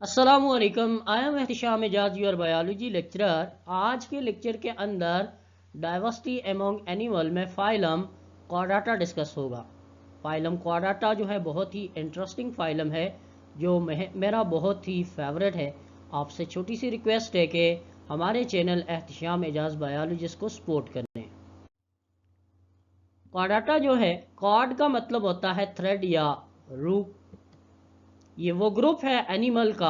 अस्सलामुअलैकुम। I am Ehtisham Ejaz, your biology lecturer. आज के लेक्चर के अंदर डाइवर्सिटी एमोंग एनिमल में फाइलम कॉर्डाटा डिस्कस होगा। फाइलम कॉर्डाटा जो है बहुत ही इंटरेस्टिंग फाइलम है, जो मेरा बहुत ही फेवरेट है। आपसे छोटी सी रिक्वेस्ट है कि हमारे चैनल एहतिशाम एजाज बायोलॉजिस्ट को सपोर्ट करें। कॉर्डाटा जो है, कॉर्ड का मतलब होता है थ्रेड या रूप। ये वो ग्रुप है एनिमल का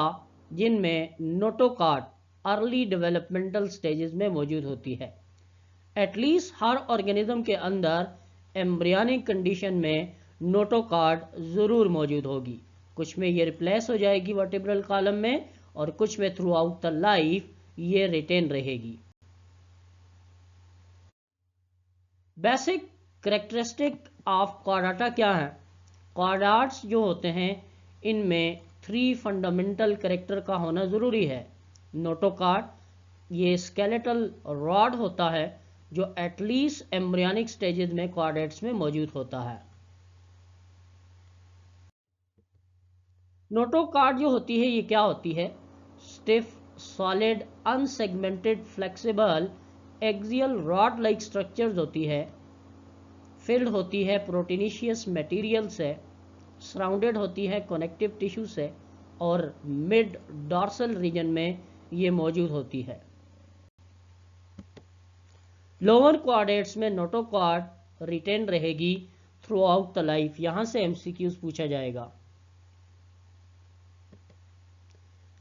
जिनमें नोटोकॉर्ड अर्ली डेवलपमेंटल स्टेजेस में मौजूद होती है। एटलीस्ट हर ऑर्गेनिज्म के अंदर एम्ब्रियनिक कंडीशन में नोटोकॉर्ड ज़रूर मौजूद होगी। कुछ में ये रिप्लेस हो जाएगी वर्टिब्रल कॉलम में, और कुछ में थ्रू आउट द लाइफ ये रिटेन रहेगी। बेसिक करेक्टरिस्टिक ऑफ कॉर्डाटा क्या है? कॉर्डाट्स जो होते हैं इनमें 3 फंडामेंटल कैरेक्टर का होना ज़रूरी है। नोटोकॉर्ड, ये स्केलेटल रॉड होता है जो एटलीस्ट एम्ब्रियनिक स्टेजेस में कॉर्डेट्स में मौजूद होता है। नोटोकॉर्ड जो होती है ये क्या होती है? Stiff, solid, unsegmented, flexible, axial rod like structures होती है। फिल्ड होती है प्रोटीनिशियस मटेरियल से, सराउंडेड होती है कनेक्टिव टिश्यू से, और मिड डॉर्सल रीजन में ये मौजूद होती है। लोअर क्वाड्रेट्स में नोटोकॉर्ड रिटेन रहेगी थ्रू आउट द लाइफ। यहां से एमसीक्यूज पूछा जाएगा।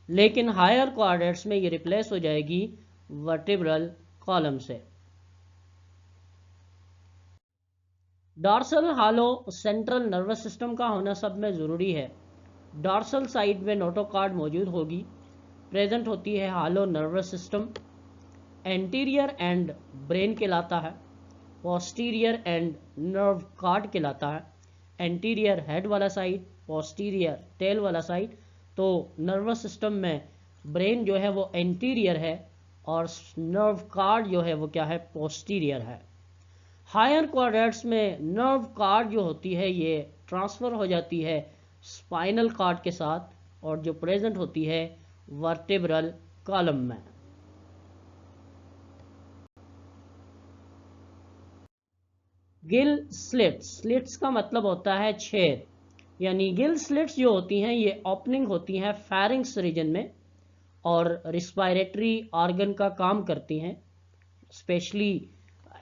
लेकिन हायर क्वाड्रेट्स में ये रिप्लेस हो जाएगी वर्टिब्रल कॉलम से। डॉर्सल हालो सेंट्रल नर्वस सिस्टम का होना सब में ज़रूरी है। डॉर्सल साइड में नोटोकॉर्ड मौजूद होगी। प्रेजेंट होती है hollow nervous system. Anterior end brain कहलाता है। पोस्टीरियर एंड नर्व कार्ड कहलाता है। एंटीरियर हेड वाला साइड, पोस्टीरियर टेल वाला साइड। तो नर्वस सिस्टम में ब्रेन जो है वो एंटीरियर है और नर्व कार्ड जो है वो क्या है? पोस्टीरियर है। हायर क्वाड्रेट्स में नर्व कार्ड जो होती है ये ट्रांसफ़र हो जाती है स्पाइनल कार्ड के साथ, और जो प्रेजेंट होती है वर्टेब्रल कॉलम में। गिल स्लिट्स, स्लिट्स का मतलब होता है छेद, यानी गिल स्लिट्स जो होती हैं ये ओपनिंग होती हैं फेरिंक्स रीजन में और रिस्पायरेटरी ऑर्गन का काम करती हैं। स्पेशली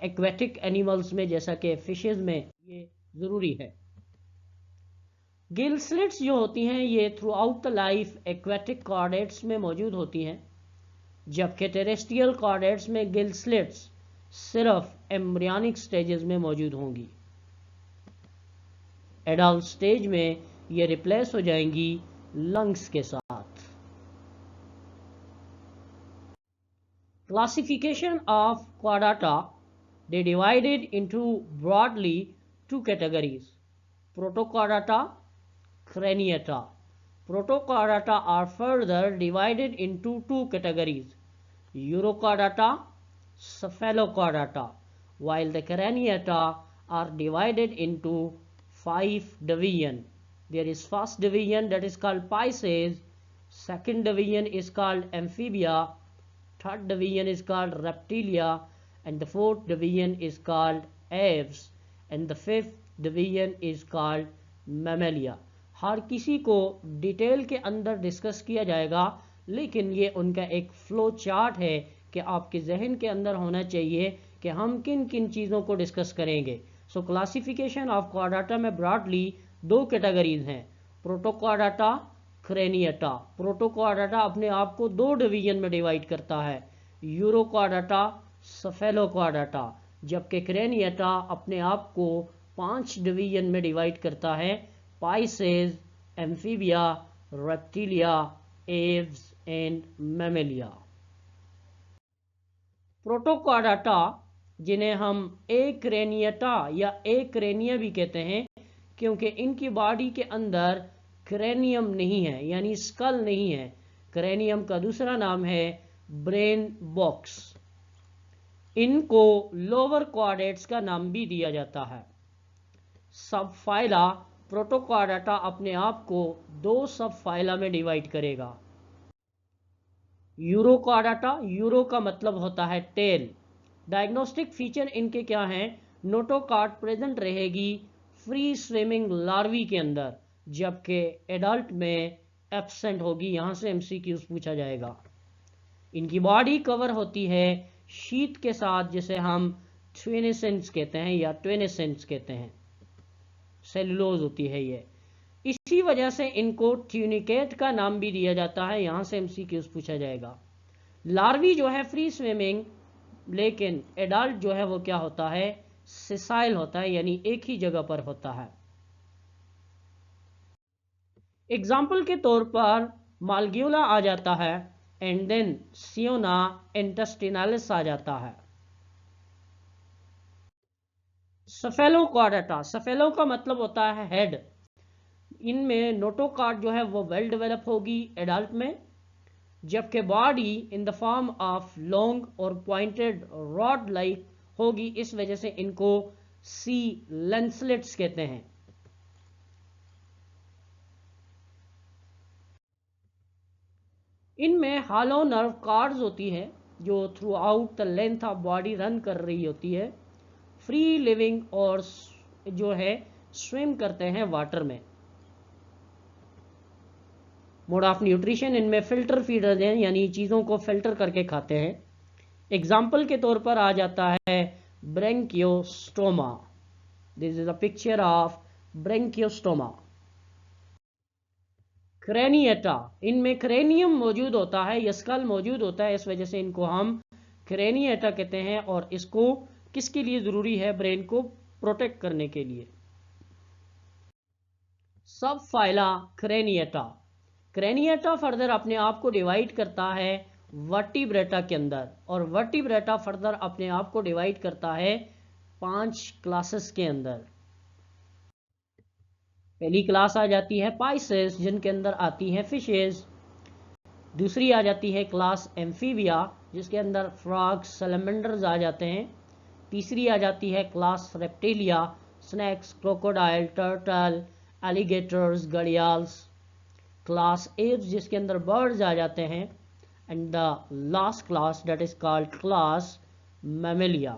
एक्वेटिक एनिमल्स में जैसा कि फिशेज में ये ज़रूरी है। गिल स्लिट्स जो होती हैं ये through out the life aquatic chordates में मौजूद होती हैं, जबकि टेरेस्ट्रियल कॉर्डेट्स में गिल स्लिट्स सिर्फ एम्ब्रियनिक स्टेजेस में मौजूद होंगी। एडल्ट स्टेज में ये रिप्लेस हो जाएंगी लंग्स के साथ। Classification of chordata, they divided into broadly 2 categories: protochordata, craniata. Protochordata are further divided into 2 categories: urochordata, cephalochordata, while the craniata are divided into 5 divisions. There is first division that is called Pisces, second division is called amphibia, third division is called reptilia, and the fourth division is called aves, and the fifth division is called mammalia. हर किसी को detail के अंदर discuss किया जाएगा, लेकिन ये उनका एक फ्लो चार्ट है कि आपके जहन के अंदर होना चाहिए कि हम किन किन चीज़ों को डिस्कस करेंगे। सो क्लासिफिकेशन ऑफ क्वाड्राटा में ब्रॉडली 2 कैटेगरीज हैं: प्रोटोक्वाड्राटा, क्रेनियटा। प्रोटोक्वाड्राटा अपने आप को 2 डिवीजन में डिवाइड करता है, यूरोक्वाड्राटा, सफेलोक्वाड्राटा, जबकि क्रेनियटा अपने आप को 5 डिवीजन में डिवाइड करता है: pisces, amphibia, reptilia, aves and mammalia. Protochordata, जिन्हें हम एक्रेनियटा या एक्रेनिया भी कहते हैं, क्योंकि इनकी बॉडी के अंदर क्रेनियम नहीं है, यानी स्कल नहीं है। क्रेनियम का दूसरा नाम है ब्रेन बॉक्स। इनको लोअर क्वाड्रेट्स का नाम भी दिया जाता है। सबफाइला, प्रोटोक्वाड्राटा अपने आप को 2 सबफाइला में डिवाइड करेगा: यूरोकॉर्डाटा, यूरो का मतलब होता है टेल। डायग्नोस्टिक फीचर इनके क्या हैं? नोटोकॉर्ड प्रेजेंट रहेगी फ्री स्विमिंग लार्वी के अंदर, जबकि एडल्ट में एब्सेंट होगी। यहाँ से एमसीक्यूज पूछा जाएगा। इनकी बॉडी कवर होती है शीट के साथ, जिसे हम ट्वेनेसेंस कहते हैं या ट्वेनेसेंस कहते हैं। सेलुलोज होती है ये। इसी वजह से इनको ट्यूनिकेट का नाम भी दिया जाता है। यहाँ से एमसीक्यूज पूछा जाएगा। लार्वी जो है फ्री स्विमिंग, लेकिन एडल्ट जो है वो क्या होता है? सिसाइल होता है, यानी एक ही जगह पर होता है। एग्जाम्पल के तौर पर मालग्यूला आ जाता है, एंड देन सियोना इंटेस्टिनालिस आ जाता है। सफेलोकॉर्डाटा, सफेलो का मतलब होता है हेड। इनमें नोटोकॉर्ड जो है वो वेल डेवलप होगी एडल्ट में, जबकि body in the form of long और पॉइंटेड रॉड लाइक होगी। इस वजह से इनको सी लेंसलेट्स कहते हैं। इनमें हालो नर्व कार्ड्स होती है जो through out the length of body run कर रही होती है। फ्री लिविंग और जो है स्विम करते हैं वाटर में। मोड ऑफ न्यूट्रिशन, इनमें फिल्टर फीडर्स हैं, यानी चीज़ों को फिल्टर करके खाते हैं। एग्जाम्पल के तौर पर आ जाता है branchiostoma. This is a picture of branchiostoma. Craniata, इनमें क्रेनियम मौजूद होता है, यस्कल मौजूद होता है, इस वजह से इनको हम क्रेनिएटा कहते हैं। और इसको किसके लिए ज़रूरी है? ब्रेन को प्रोटेक्ट करने के लिए। सब फाइला क्रेनिएटा, क्रेनिएटा फर्दर अपने आप को डिवाइड करता है वर्टिब्रेटा के अंदर, और वर्टिब्रेटा फर्दर अपने आप को डिवाइड करता है 5 क्लासेस के अंदर। पहली क्लास आ जाती है पाइसेस, जिनके अंदर आती हैं फिशेस। दूसरी आ जाती है क्लास एम्फीबिया, जिसके अंदर फ्रॉग्स, सैलमेंडर्स आ जाते हैं। तीसरी आ जाती है class reptilia, snacks, crocodile, turtle, alligators, gharials. Class apps, जिसके अंदर बर्ड्स आ जाते हैं। And the last class that is called class Mammalia.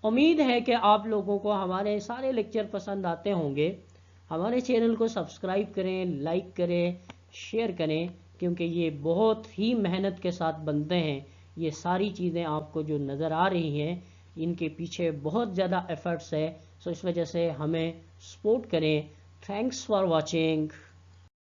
उम्मीद है कि आप लोगों को हमारे सारे लेक्चर पसंद आते होंगे। हमारे चैनल को सब्सक्राइब करें, लाइक करें, शेयर करें, क्योंकि ये बहुत ही मेहनत के साथ बनते हैं। ये सारी चीज़ें आपको जो नज़र आ रही हैं, इनके पीछे बहुत ज़्यादा एफर्ट्स है। सो इस वजह से हमें सपोर्ट करें। Thanks for watching.